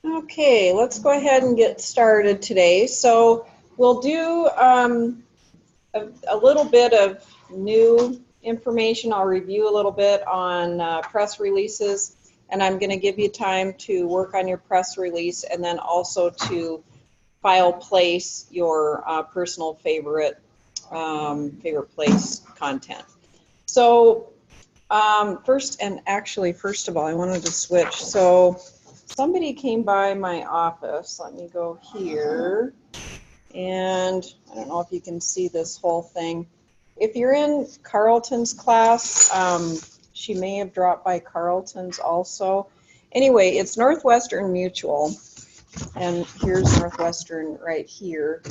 Okay, let's go ahead and get started today. So we'll do a little bit of new information. I'll review a little bit on press releases, and I'm going to give you time to work on your press release and then also to file place your personal favorite place content. So first of all, I wanted to switch. So somebody came by my office. Let me go here. And I don't know if you can see this whole thing. If you're in Carlton's class, she may have dropped by Carlton's also. Anyway, it's Northwestern Mutual. And here's Northwestern right here.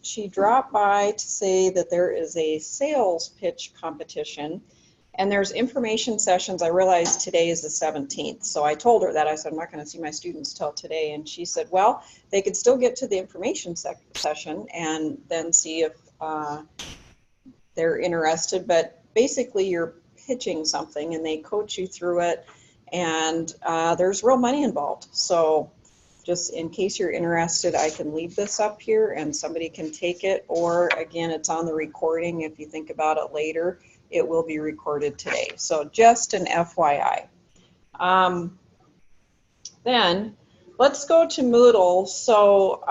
She dropped by to say that there is a sales pitch competition and there's information sessions. I realized today is the 17th, so I told her that. I said, I'm not going to see my students till today, and she said, well, they could still get to the information session and then see if they're interested, but basically you're pitching something and they coach you through it, and there's real money involved. So just in case you're interested, I can leave this up here and somebody can take it, or again, it's on the recording. If you think about it later, it will be recorded today. So just an FYI. Then let's go to Moodle. So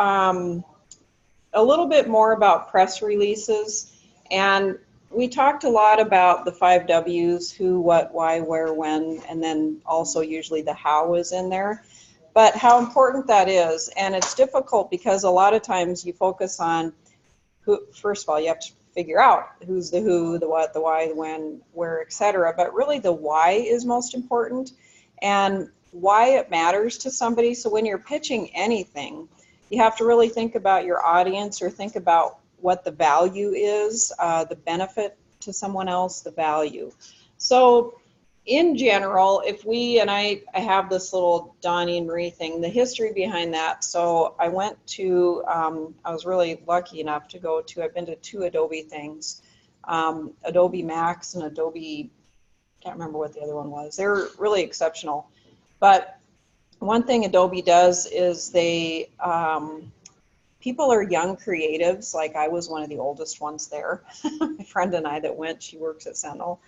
a little bit more about press releases. And we talked a lot about the 5 W's, who, what, why, where, when, and then also usually the how is in there. But how important that is, and it's difficult because a lot of times you focus on who. First of all, you have to figure out who's the who, the what, the why, the when, where, etc. But really the why is most important, and why it matters to somebody. So when you're pitching anything, you have to really think about your audience, or think about what the value is, the benefit to someone else, the value. So in general, if we, and I have this little Donnie and Marie thing, the history behind that. So I went to, I was really lucky enough to go to, I've been to 2 Adobe things, Adobe Max and Adobe, can't remember what the other one was. They're really exceptional. But one thing Adobe does is they, people are young creatives. Like I was one of the oldest ones there. My friend and I that went, she works at Sentinel.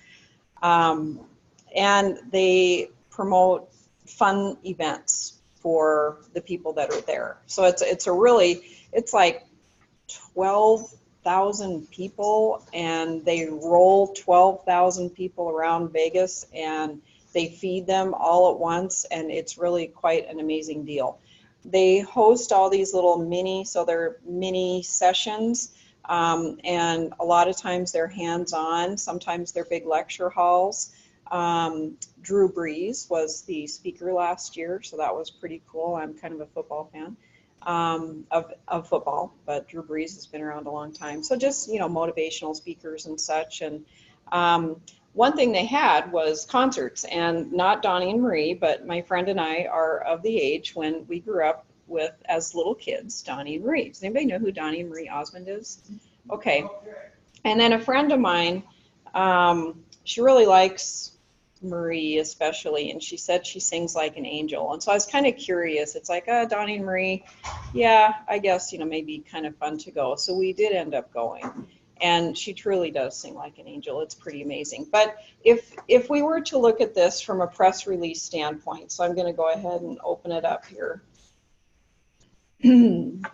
And they promote fun events for the people that are there. So it's like 12,000 people, and they roll 12,000 people around Vegas, and they feed them all at once, and it's really quite an amazing deal. They host all these little so they're mini sessions, and a lot of times they're hands-on, sometimes they're big lecture halls. Drew Brees was the speaker last year, so that was pretty cool. I'm kind of a football fan of football, but Drew Brees has been around a long time. So just, motivational speakers and such. And one thing they had was concerts, and not Donnie and Marie, but my friend and I are of the age when we grew up with, as little kids, Donnie and Marie. Does anybody know who Donnie and Marie Osmond is? Okay. And then a friend of mine, she really likes Marie especially, and she said she sings like an angel. And so I was kind of curious. It's like, Donnie and Marie, yeah, I guess, maybe kind of fun to go. So we did end up going, and she truly does sing like an angel. It's pretty amazing. But if we were to look at this from a press release standpoint, so I'm going to go ahead and open it up here. And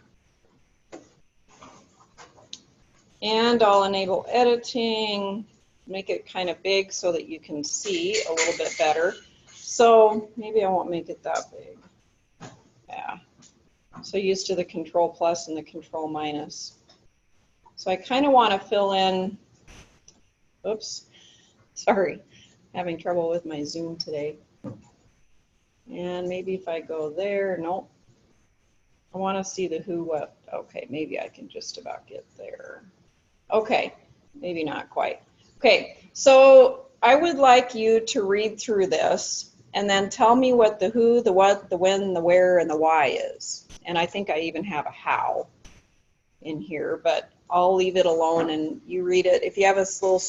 I'll enable editing, make it kind of big so that you can see a little bit better. So maybe I won't make it that big. Yeah. So used to the Control Plus and the Control Minus. So I kind of want to fill in, oops, sorry, having trouble with my Zoom today. And maybe if I go there, nope. I want to see the who, what. Okay, maybe I can just about get there. Okay, maybe not quite. Okay, so I would like you to read through this and then tell me what the who, the what, the when, the where, and the why is. And I think I even have a how in here, but I'll leave it alone and you read it. If you have a little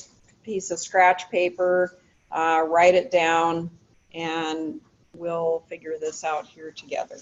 piece of scratch paper, write it down, and we'll figure this out here together.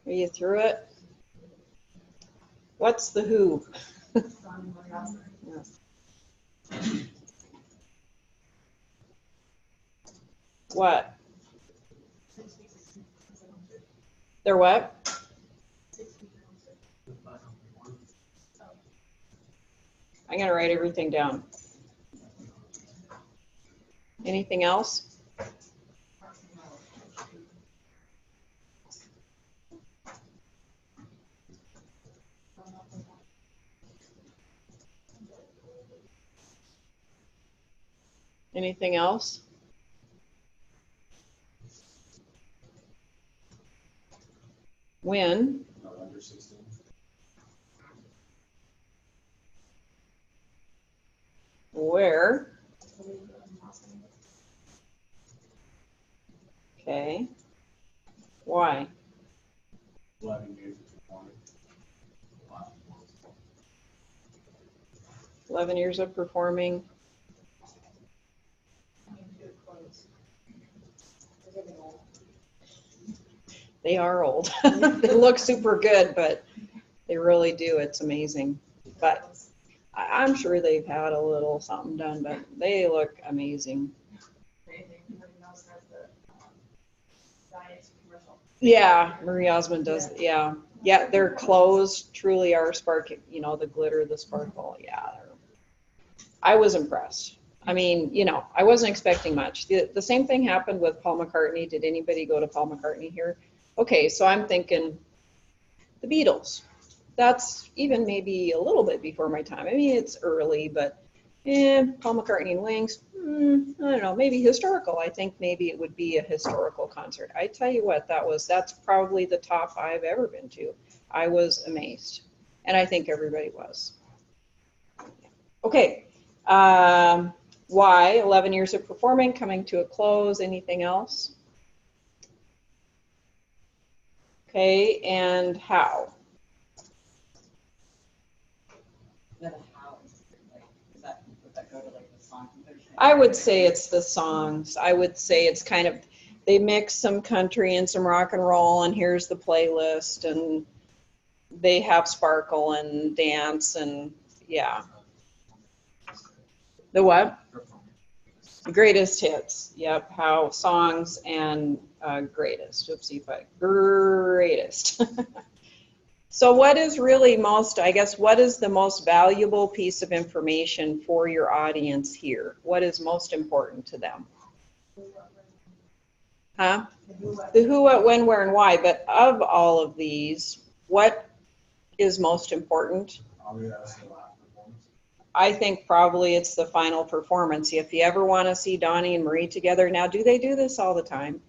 Are you through it? What's the who? What? They're what? I'm going to write everything down. Anything else? Anything else? When? Under 16. Where? Okay. Why? 11 years of performing. 11 years of performing. They are old. They look super good, but they really do. It's amazing. But I'm sure they've had a little something done, but they look amazing. Yeah, Marie Osmond does. Yeah. Yeah, their clothes truly are sparkling, you know, the glitter, the sparkle. Yeah. I was impressed. I mean, you know, I wasn't expecting much. The same thing happened with Paul McCartney. Did anybody go to Paul McCartney here? Okay, so I'm thinking the Beatles. That's even maybe a little bit before my time. I mean, it's early, but Paul McCartney and Wings, I don't know, maybe historical. I think maybe it would be a historical concert. I tell you what, that's probably the top I've ever been to. I was amazed, and I think everybody was. Okay, why 11 years of performing, coming to a close, anything else? Okay, and how? I would say it's the songs. I would say it's kind of, they mix some country and some rock and roll, and here's the playlist, and they have sparkle and dance, and yeah. The what? Greatest hits. Yep. How songs and greatest. Oopsie, but greatest. So what is really most, I guess, what is the most valuable piece of information for your audience here? What is most important to them? Huh? The who, what, when, where, and why. But of all of these, what is most important? I think probably it's the final performance. If you ever want to see Donnie and Marie together, now do they do this all the time?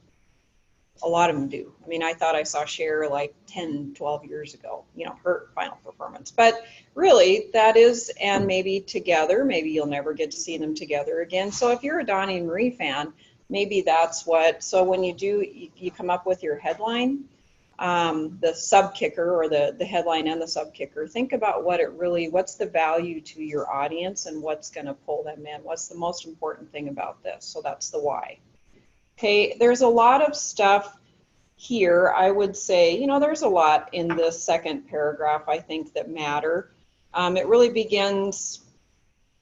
A lot of them do. I mean, I thought I saw Cher like 10, 12 years ago, you know, her final performance. But really, that is, and maybe together, maybe you'll never get to see them together again. So if you're a Donnie and Marie fan, maybe that's what, so when you do, you come up with your headline, the sub kicker or the headline and the sub kicker, think about what it really, what's the value to your audience and what's going to pull them in. What's the most important thing about this? So that's the why. Okay, there's a lot of stuff here. I would say, you know, there's a lot in this second paragraph, I think, that matter. It really begins,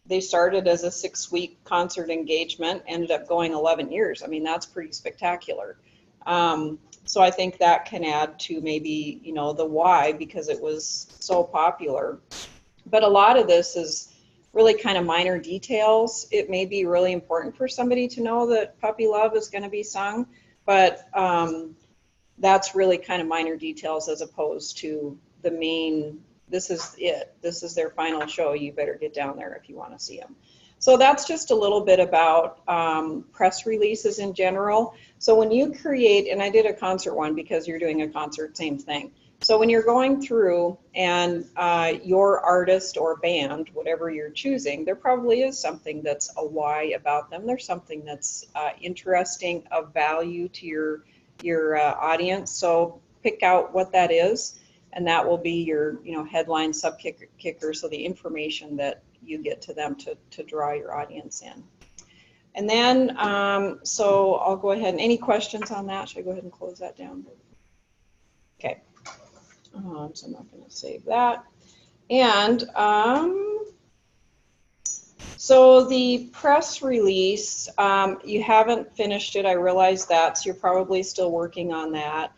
they started as a 6-week concert engagement, ended up going 11 years. I mean, that's pretty spectacular. So I think that can add to maybe, you know, the why, because it was so popular. But a lot of this is really kind of minor details. It may be really important for somebody to know that Puppy Love is going to be sung, but that's really kind of minor details as opposed to the main, this is it. This is their final show. You better get down there if you want to see them. So that's just a little bit about press releases in general. So when you create, and I did a concert one because you're doing a concert, same thing. So when you're going through and your artist or band, whatever you're choosing, there probably is something that's a why about them. There's something that's interesting, of value to your audience. So pick out what that is, and that will be your, you know, headline, sub kicker, so the information that you get to them to draw your audience in. And then, so I'll go ahead, and any questions on that? Should I go ahead and close that down? Okay. So I'm not going to save that. And so the press release, you haven't finished it. I realize that, so you're probably still working on that.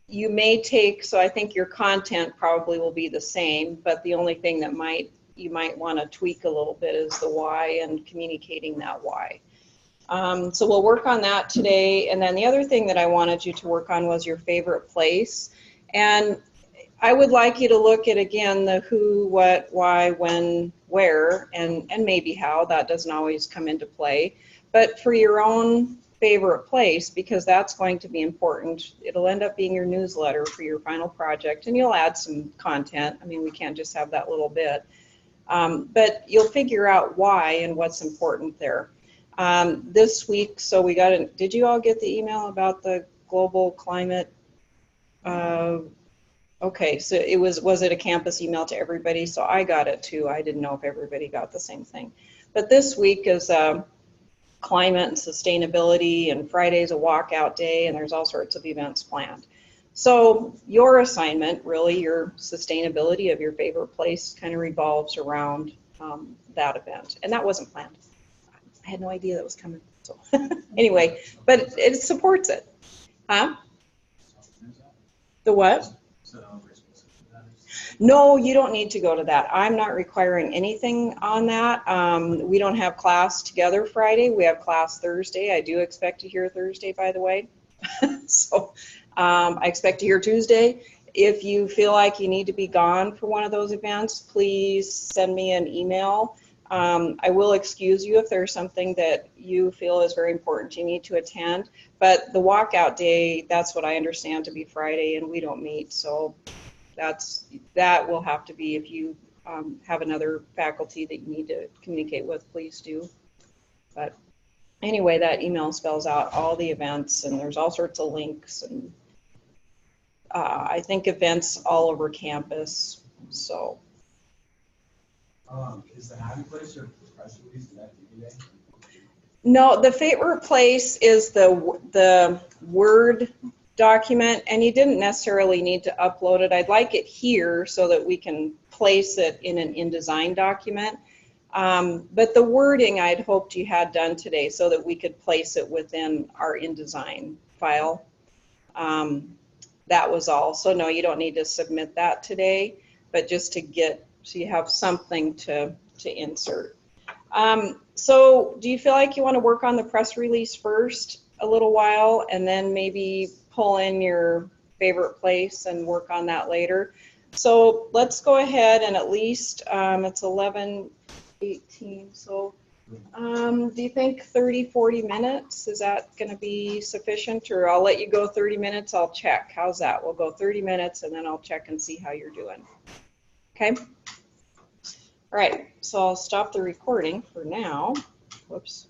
You may take, so I think your content probably will be the same, but the only thing that you might want to tweak a little bit is the why and communicating that why. So we'll work on that today. And then the other thing that I wanted you to work on was your favorite place. And I would like you to look at, again, the who, what, why, when, where, and maybe how. That doesn't always come into play. But for your own favorite place, because that's going to be important. It'll end up being your newsletter for your final project, and you'll add some content. I mean, we can't just have that little bit. But you'll figure out why and what's important there. This week, so we got did you all get the email about the global climate? Okay, so was it a campus email to everybody? So I got it too. I didn't know if everybody got the same thing. But this week is climate and sustainability, and Friday's a walkout day, and there's all sorts of events planned. So your assignment, really, your sustainability of your favorite place, kind of revolves around that event. And that wasn't planned. I had no idea that was coming. So anyway, but it supports it. Huh? The what? No, you don't need to go to that. I'm not requiring anything on that. We don't have class together Friday. We have class Thursday. I do expect to hear Thursday, by the way. So I expect to hear Tuesday. If you feel like you need to be gone for one of those events, please send me an email. I will excuse you if there's something that you feel is very important you need to attend. But the walkout day, that's what I understand to be Friday, and we don't meet. So that will have to be, if you have another faculty that you need to communicate with, please do. But anyway, that email spells out all the events, and there's all sorts of links, and I think events all over campus. So. Is the happy place or press release, is that DVD? No, the favorite place is the Word document, and you didn't necessarily need to upload it. I'd like it here so that we can place it in an InDesign document. But the wording I'd hoped you had done today so that we could place it within our InDesign file. That was all. So no, you don't need to submit that today, but just to get, so you have something to insert. So do you feel like you want to work on the press release first a little while and then maybe pull in your favorite place and work on that later? So let's go ahead and at least, it's 11:18, so do you think 30, 40 minutes, is that going to be sufficient? Or I'll let you go 30 minutes, I'll check. How's that? We'll go 30 minutes and then I'll check and see how you're doing. Okay? All right, so I'll stop the recording for now. Whoops.